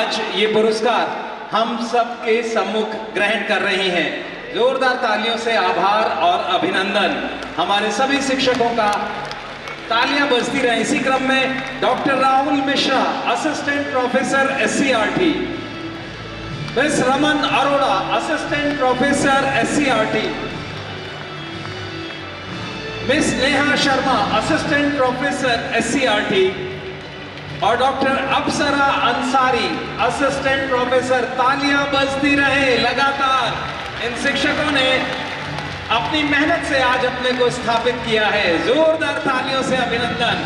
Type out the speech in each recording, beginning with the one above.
आज ये पुरस्कार हम सबके सम्मुख ग्रहण कर रही हैं। जोरदार तालियों से आभार और अभिनंदन हमारे सभी शिक्षकों का। तालियां बजती रहें। इसी क्रम में doctor Rahul Mishra, assistant professor SCRT, miss Raman Arora, assistant professor SCRT, miss Neha Sharma, assistant professor SCRT, और डॉक्टर अप्सरा अंसारी, असिस्टेंट प्रोफेसर। तालियां बजती रहे लगातार। इन शिक्षकों ने अपनी मेहनत से आज अपने को स्थापित किया है। जोरदार तालियों से अभिनंदन।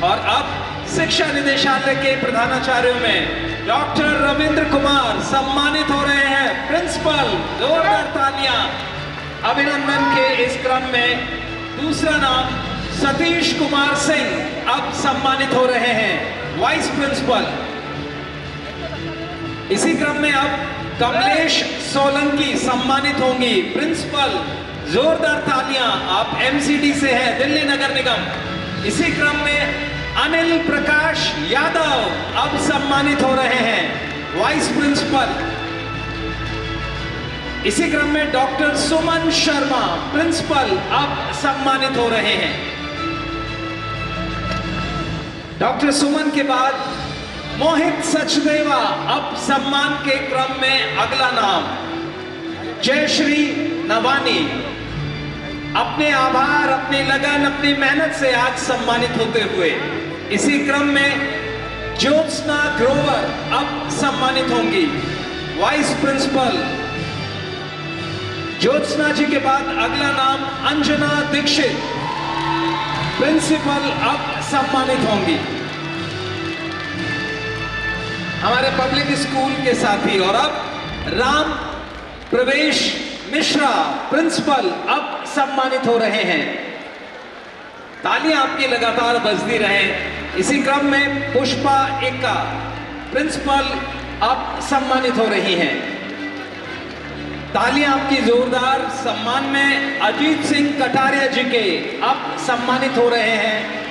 और अब शिक्षा निदेशालय के प्रधानाचार्यों में डॉक्टर रविंद्र कुमार सम्मानित हो रहे हैं, प्रिंसिपल। जोरदार तालियां। अभिनंदन के इस क्रम में दूसरा नाम सतीश कुमार सिंह अब सम्मानित हो रहे हैं, वाइस प्रिंसिपल। इसी क्रम में अब कमलेश सोलंकी सम्मानित होंगी, प्रिंसिपल। जोरदार तालियां। आप MCD से हैं, दिल्ली नगर निगम। इसी क्रम में अनिल प्रकाश यादव अब सम्मानित हो रहे हैं, वाइस प्रिंसिपल। इसी क्रम में डॉक्टर सुमन शर्मा, प्रिंसिपल, अब सम्मानित हो रहे हैं। डॉक्टर सुमन के बाद मोहित सचदेवा अब सम्मान के क्रम में अगला नाम। जयश्री नवानी अपने आभार, अपनी लगन, अपनी मेहनत से आज सम्मानित होते हुए। इसी क्रम में ज्योत्सना ग्रोवर अब सम्मानित होंगी, वाइस प्रिंसिपल। ज्योत्सना जी के बाद अगला नाम अंजना दीक्षित, प्रिंसिपल, अब सम्मानित होंगी। हमारे पब्लिक स्कूल के साथी। और अब राम प्रवेश मिश्रा, प्रिंसिपल, अब सम्मानित हो रहे हैं। तालियां आपकी लगातार बजती रहें। इसी क्रम में पुष्पा एक्का, प्रिंसिपल, अब सम्मानित हो रही हैं। तालियां आपकी जोरदार। सम्मान में अजीत सिंह कटारिया जी के अब सम्मानित हो रहे हैं।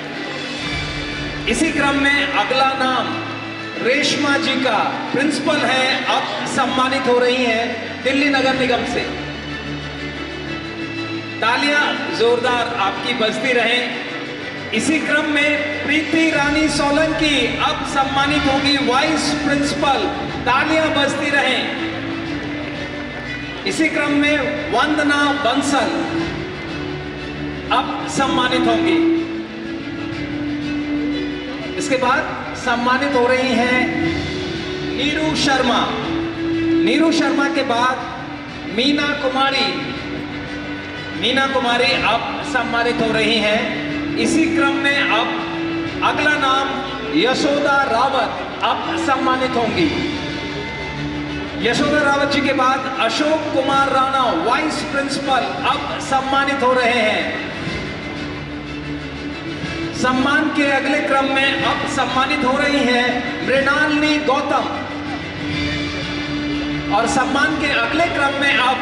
इसी क्रम में अगला नाम रेशमा जी का, प्रिंसिपल हैं, अब सम्मानित हो रही हैं, दिल्ली नगर निगम से। तालियां जोरदार आपकी बजती रहें। इसी क्रम में प्रीति रानी सोलंकी अब सम्मानित होंगी, वाइस प्रिंसिपल। तालियां बजती रहें। इसी क्रम में वंदना बंसल अब सम्मानित होंगी। इसके बाद सम्मानित हो रही हैं नीरू शर्मा। नीरू शर्मा के बाद मीना कुमारी। मीना कुमारी अब सम्मानित हो रही हैं। इसी क्रम में अब अगला नाम यशोदा रावत अब सम्मानित होंगी। यशोदा रावत जी के बाद अशोक कुमार राणा, वाइस प्रिंसिपल, अब सम्मानित हो रहे हैं। सम्मान के अगले क्रम में अब सम्मानित हो रही हैं मृणालिनी गौतम। और सम्मान के अगले क्रम में अब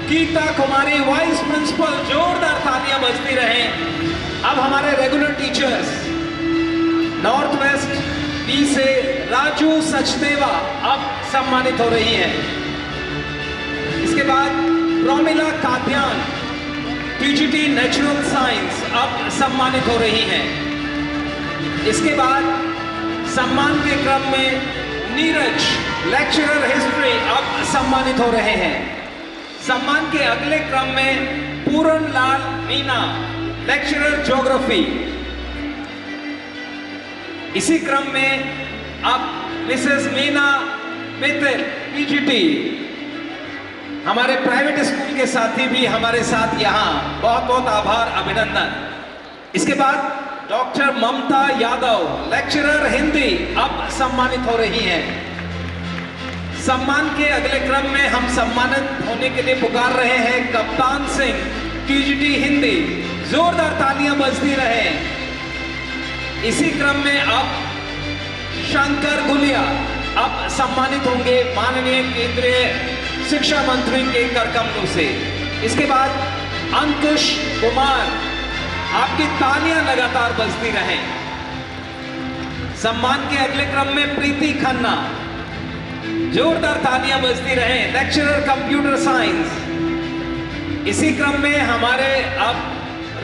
गीता कुमारी, वाइस प्रिंसिपल। जोरदार तालियां बजती रहें। अब हमारे regular teachers, north west B से राजू सचदेवा अब सम्मानित हो रही हैं। इसके बाद Promila Katyan, TGT natural science, अब सम्मानित हो रही हैं। इसके बाद सम्मान के क्रम में नीरज, लेक्चरर हिस्ट्री, अब सम्मानित हो रहे हैं। सम्मान के अगले क्रम में पूरन लाल मीना, लेक्चरर ज्योग्राफी। इसी क्रम में अब मिसेस मीना मित्तल, PGT। हमारे प्राइवेट स्कूल के साथी भी हमारे साथ यहाँ, बहुत बहुत आभार, अभिनंदन। इसके बाद डॉक्टर ममता यादव, लेक्चरर हिंदी, अब सम्मानित हो रही हैं। सम्मान के अगले क्रम में हम सम्मानित होने के लिए पुकार रहे हैं कप्तान सिंह, TGT हिंदी। जोरदार तालियां बजती रहें। इसी क्रम में अब शंकर गुलिया अब सम्मानित होंगे, माननीय केंद्रीय शिक्षा मंत्री के करकमलों से। इसके बाद अंकुश कुमार, आपकी तालियां लगातार बजती रहें। सम्मान के अगले क्रम में प्रीति खन्ना, जोरदार तालियां बजती रहे, लेक्चरर कंप्यूटर साइंस। इसी क्रम में हमारे अब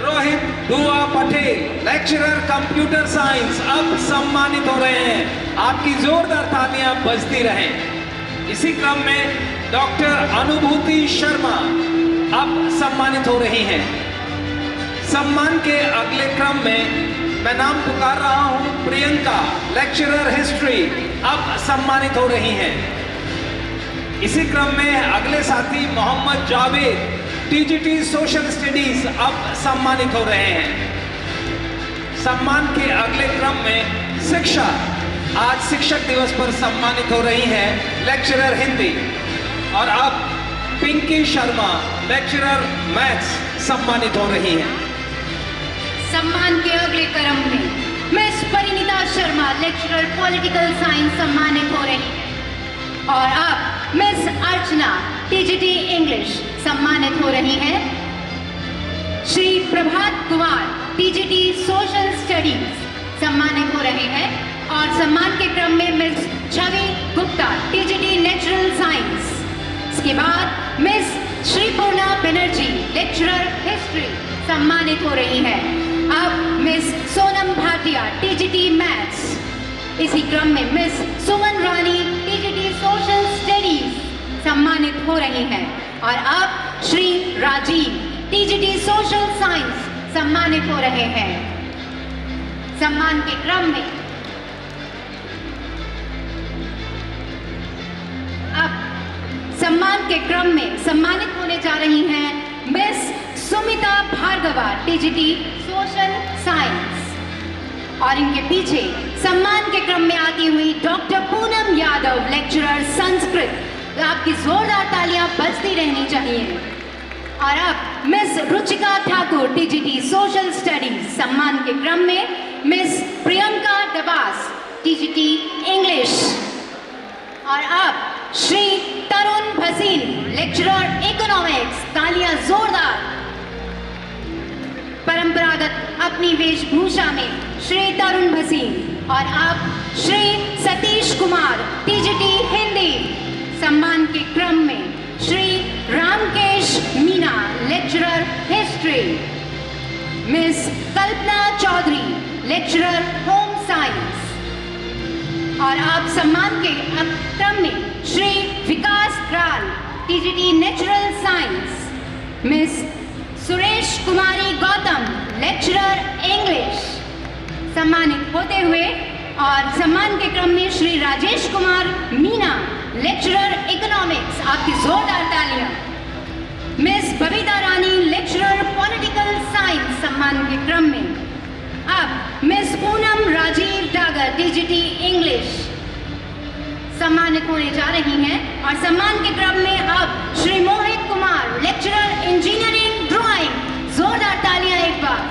रोहित दुआ पटेल, लेक्चरर कंप्यूटर साइंस, अब सम्मानित हो रहे हैं। आपकी जोरदार तालियां बजती रहें। इसी क्रम में डॉक्टर अनुभूति शर्मा अब सम्मानित हो रही हैं। सम्मान के अगले क्रम में मैं नाम पुकार रहा हूं प्रियंका, लेक्चरर हिस्ट्री, अब सम्मानित हो रही हैं। इसी क्रम में अगले साथी Mohammad Javed, TGT social studies, अब सम्मानित हो रहे हैं। सम्मान के अगले क्रम में शिक्षा, आज शिक्षक दिवस पर सम्मानित हो रही हैं लेक्चरर हिंदी। और अब पिंकी शर्मा, लेक्चरर मैथ्स, सम्मानित हो रही हैं। सम्मान के अगले क्रम में miss Parineeta Sharma, lecturer political science, सम्मानित हो रही हैं। और अब मिस अर्चना, टीजीटी इंग्लिश, सम्मानित हो रही हैं। Shri Prabhat Kumar, TGT social studies, सम्मानित हो रहे हैं। और सम्मान के क्रम में Miss Chhavi Gupta, TGT natural science. इसके बाद Miss Shripurna Banerjee, lecturer history, सम्मानित हो रही है। अब Miss Sonam Bhatia, TGT maths. इसी क्रम में Miss Suman Rani, TGT social studies, सम्मानित हो रही हैं। और अब Shri Rajiv, TGT social science, सम्मानित हो रहे हैं। सम्मान के क्रम में अब सम्मान के क्रम में सम्मानित होने जा रही हैं miss Sumita Bhargava, TGT social science. और इनके पीछे सम्मान के क्रम में आती हुई डॉक्टर पूनम यादव, लेक्चरर संस्कृत। आपकी जोरदार तालियां बजती रहनी चाहिए। और अब miss Ruchika Thakur, TGT social studies, सम्मान के क्रम में miss Priyanka Dabas, TGT English. और अब श्री तरुण भसीन, लेक्चरर इकोनॉमिक्स, तालियां जोरदार। परंपरागत अपनी वेशभूषा में श्री तरुण भसीन। और अब श्री सतीश कुमार, टीजीटी हिंदी, सम्मान के क्रम में Shri Ramkesh Meena, lecturer history. Miss Kalpana Chaudhary, lecturer home science. और अब सम्मान के क्रम में Shri Vikas Ral, TGT natural science. Miss Suresh Kumari Gautam, lecturer English, सम्मानित होते हुए। और सम्मान के क्रम में श्री राजेश कुमार मीना, लेक्चरर इकोनॉमिक्स, आपकी जोरदार तालियां। Miss Babita Rani, lecturer political science, सम्मान के क्रम में। अब miss Poonam Rajiv Dagar, TGT English, सम्मानित होने जा रही हैं। और सम्मान के क्रम में अब Shri Mohit Kumar, lecturer engineering drawing, जोरदार तालियां एक बार।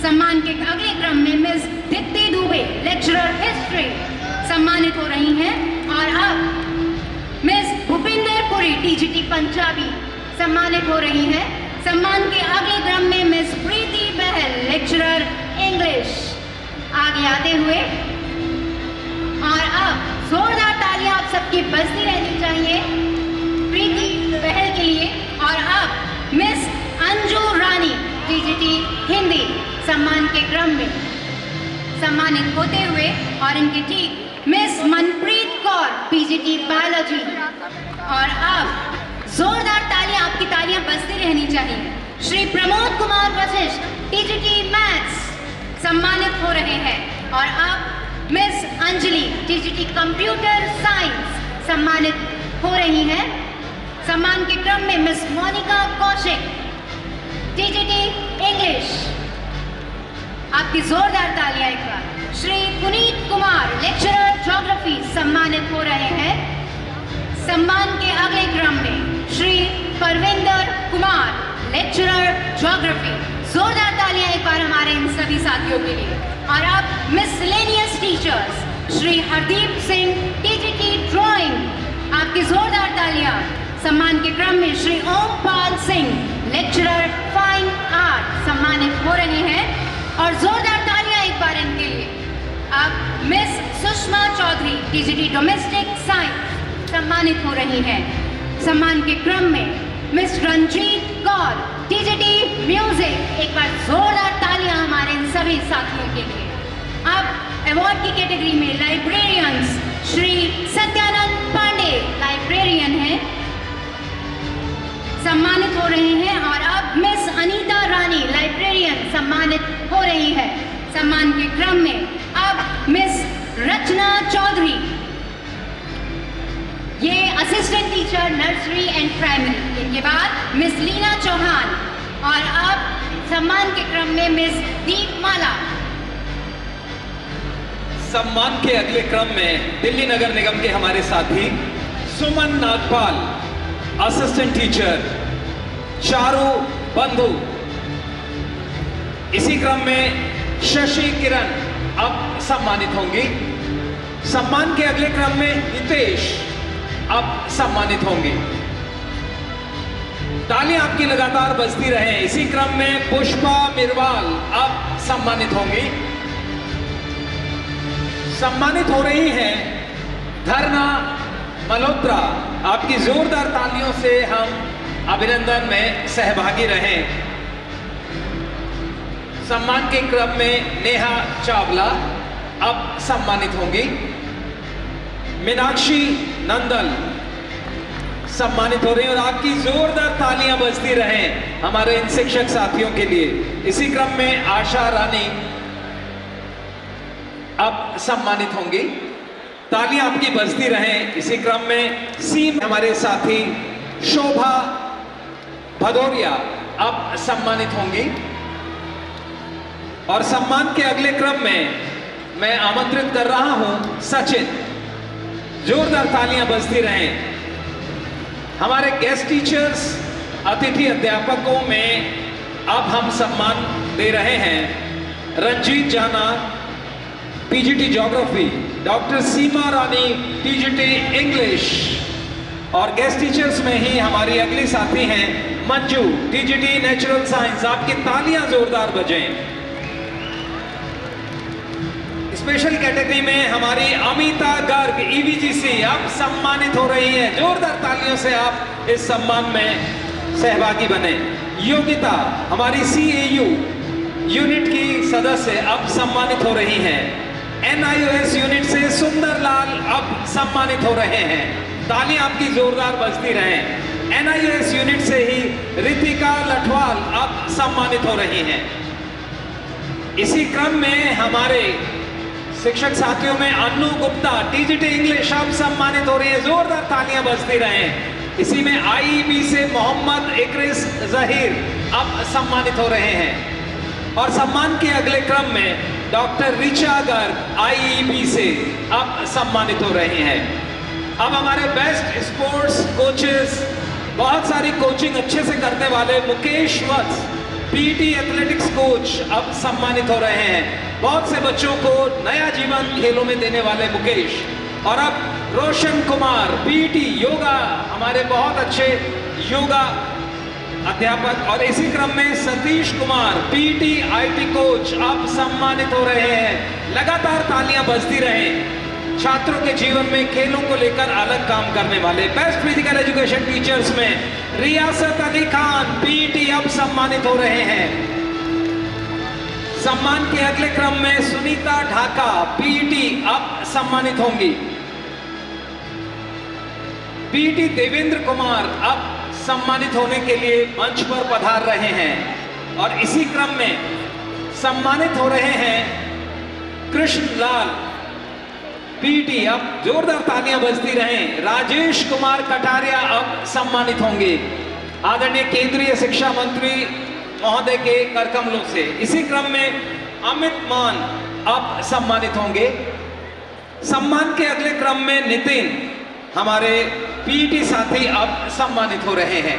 सम्मान के अगले क्रम में miss Deepti Dubey, lecturer history, सम्मानित हो रही हैं। और अब मिस भूपिंदर पुरी, टीजीटी पंजाबी, सम्मानित हो रही हैं। सम्मान के अगले क्रम में मिस प्रीति बहल, लेक्चरर इंग्लिश, आगे आते हुए। और अब जोरदार तालियां आप सबकी बजती रहनी चाहिए प्रीति बहल के लिए। और अब मिस अंजू रानी, टीजीटी हिंदी, सम्मान के क्रम में सम्मानित होते हुए। और इनके ठीक Miss Manpreet Kaur, PGT biology. और अब जोरदार तालियां, आपकी तालियां बजती रहनी चाहिए। श्री प्रमोद कुमार वशिष्ठ, टीजीटी मैथ्स, सम्मानित हो रहे हैं। और अब Miss Anjali, TGT computer science, सम्मानित हो रही हैं। सम्मान के क्रम में Miss Monika Kaushik, TGT English, आपकी जोरदार तालियां एक बार। श्री पुनीत कुमार, लेक्चरर ज्योग्राफी, सम्मानित हो रहे हैं। सम्मान के अगले क्रम में श्री परविंदर कुमार, लेक्चरर ज्योग्राफी, जोरदार तालियां एक बार हमारे इन सभी साथियों के लिए। और अब miscellaneous teachers Shri Hardeep Singh, TGT drawing, आपकी जोरदार तालियां। सम्मान के क्रम में Shri Ompal Singh, lecturer fine art, सम्मानित हो रहे हैं। और जोरदार तालियां एक बार इनके लिए। अब Miss Sushma Chaudhary TGT domestic science सम्मानित हो रही हैं। सम्मान के क्रम में Miss Ranjeet Kaur TGT music, एक बार जोरदार तालियां हमारे इन सभी साथियों के लिए। अब अवार्ड की कैटेगरी में लाइब्रेरियंस श्री सत्यानंद पांडे लाइब्रेरियन हैं, सम्मानित हो रहे हैं। और अब मिस अनीता रानी लाइब्रेरियन सम्मानित हो रही है। सम्मान के क्रम में अब मिस रचना चौधरी, ये assistant teacher nursery and primary, इनके बाद मिस लीना चौहान और अब सम्मान के क्रम में मिस दीपमाला। सम्मान के अगले क्रम में दिल्ली नगर निगम के हमारे साथी सुमन नागपाल, असिस्टेंट टीचर चारू बंधु। इसी क्रम में शशि किरण अब सम्मानित होंगी। सम्मान के अगले क्रम में हितेश अब सम्मानित होंगे। तालियां आपकी लगातार बजती रहे। इसी क्रम में पुष्पा मिरवाल अब सम्मानित होंगी। सम्मानित हो रही हैं धरना मल्होत्रा। आपकी जोरदार तालियों से हम अभिनंदन में सहभागी रहें। सम्मान के क्रम में नेहा चावला अब सम्मानित होंगी। मीनाक्षी नंदल सम्मानित हो रही हैं और आपकी जोरदार तालियां बजती रहें हमारे इन शिक्षक साथियों के लिए। इसी क्रम में आशा रानी अब सम्मानित होंगी। तालियां आपकी बजती रहें। इसी क्रम में सीम हमारे साथी शोभा भदौरिया अब सम्मानित होंगी। और सम्मान के अगले क्रम में मैं आमंत्रित कर रहा हूं सचिन। जोरदार तालियां बजती रहें। हमारे गेस्ट टीचर्स, अतिथि अध्यापकों में अब हम सम्मान दे रहे हैं रंजीत जाना पीजीटी ज्योग्राफी, डॉक्टर सीमा रानी टीजीटी इंग्लिश। और गेस्ट टीचर्स में ही हमारी अगली साथी हैं मंजू टीजीटी नेचुरल साइंस। आपकी तालियां जोरदार बजें। स्पेशल कैटेगरी में हमारी अमिता गर्ग ईवीजीसी अब सम्मानित हो रही हैं। जोरदार तालियों से आप इस सम्मान में सहभागी बने। योगिता हमारी सीएयू यूनिट की सदस्य अब सम्मानित हो रही हैं। एनआईओएस यूनिट से सुंदरलाल अब सम्मानित हो रहे हैं। तालियां आपकी जोरदार बजती रहें। एनआईओएस यूनिट से ही रितिका लठवाल अब सम्मानित हो रही हैं। इसी क्रम में हमारे शिक्षक साथियों में अन्नू गुप्ता टीजीटी इंग्लिश अब सम्मानित हो रही है। जोरदार तालियां बजती रहें। इसी में आईईबी से मोहम्मद इक्रिस जहीर अब सम्मानित हो रहे हैं। और सम्मान के अगले क्रम में डॉक्टर रिचा गर्ग आईईबी से अब सम्मानित हो रहे हैं। अब हमारे बेस्ट स्पोर्ट्स कोचेस, बहुत सारी कोचिंग अच्छे से करने वाले मुकेश वत्स पीटी एथलेटिक्स कोच अब सम्मानित हो रहे हैं। बहुत से बच्चों को नया जीवन खेलों में देने वाले मुकेश। और अब रोशन कुमार पीटी योगा, हमारे बहुत अच्छे योगा अध्यापक। और इसी क्रम में Satish Kumar PT IT coach अब सम्मानित हो रहे हैं। लगातार तालियां बजती रहें। छात्रों के जीवन में खेलों को लेकर अलग काम करने वाले बेस्ट फिजिकल एजुकेशन टीचर्स में रियासत अली खान पीटी अब सम्मानित हो रहे हैं। सम्मान के अगले क्रम में सुनीता ढाका पीटी अब सम्मानित होंगी। पीटी देवेंद्र कुमार अब सम्मानित होने के लिए मंच पर पधार रहे हैं। और इसी क्रम में सम्मानित हो रहे हैं कृष्णलाल पीटी। अब जोरदार तालियां बजती रहें। राजेश कुमार कटारिया अब सम्मानित होंगे आदरणीय केंद्रीय शिक्षा मंत्री महोदय के करकमलों से। इसी क्रम में अमित मान अब सम्मानित होंगे। सम्मान के अगले क्रम में नितिन हमारे पीटी साथी अब सम्मानित हो रहे हैं।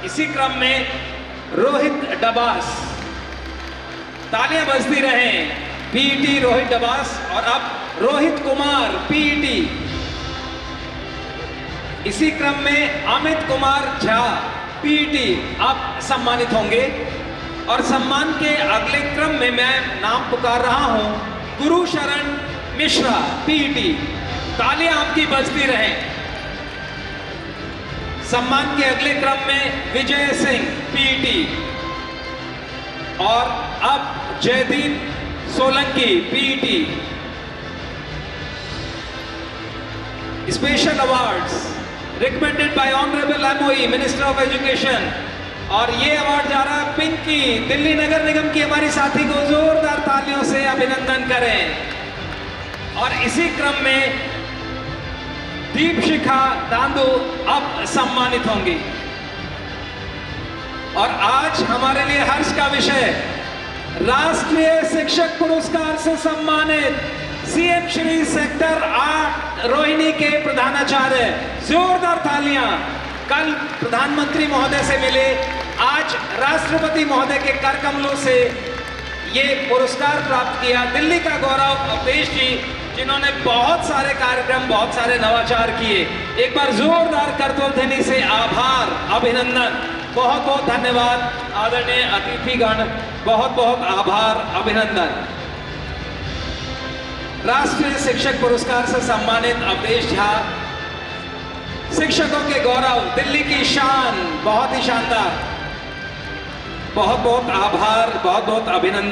इसी क्रम में रोहित डबास, तालियां बजती रहें। पीटी रोहित डबास। और अब रोहित कुमार पीटी। इसी क्रम में अमित कुमार झा पीटी अब सम्मानित होंगे। और सम्मान के अगले क्रम में मैं नाम पुकार रहा हूं गुरु शरण मिश्रा पीईटी। तालियां आपकी बजती रहें। सम्मान के अगले क्रम में विजय सिंह पीईटी और अब Jaideep Solanki PET. Special awards recommended by honourable MoE minister of education. और ये अवार्ड जा रहा है पिंकी, दिल्ली नगर निगम की हमारी साथी को जोरदार तालियों से अभिनंदन करें। और इसी क्रम में दीपशिखा दांदू अब सम्मानित होंगी। और आज हमारे लिए हर्ष का विषय राष्ट्रीय शिक्षक पुरस्कार से सम्मानित सीएम श्री सेक्टर 8 रोहिणी के प्रधानाचार्य। जोरदार तालियां। कल प्रधानमंत्री महोदय से मिले, आज राष्ट्रपति महोदय के कर कमलों से ये पुरस्कार प्राप्त किया। दिल्ली का गौरव अवधेश जी, जिन्होंने बहुत सारे कार्यक्रम, बहुत सारे नवाचार किए। एक बार जोरदार करतोध्वनि से आभार, अभिनंदन। बहुत बहुत धन्यवाद आदरणीय अतिथिगण, बहुत बहुत आभार, अभिनंदन। राष्ट्रीय शिक्षक पुरस्कार से सम्मानित अवधेश झा, शिक्षकों के गौरव, दिल्ली की शान, बहुत ही शानदार। बहुत बहुत आभार, बहुत बहुत अभिनंदन।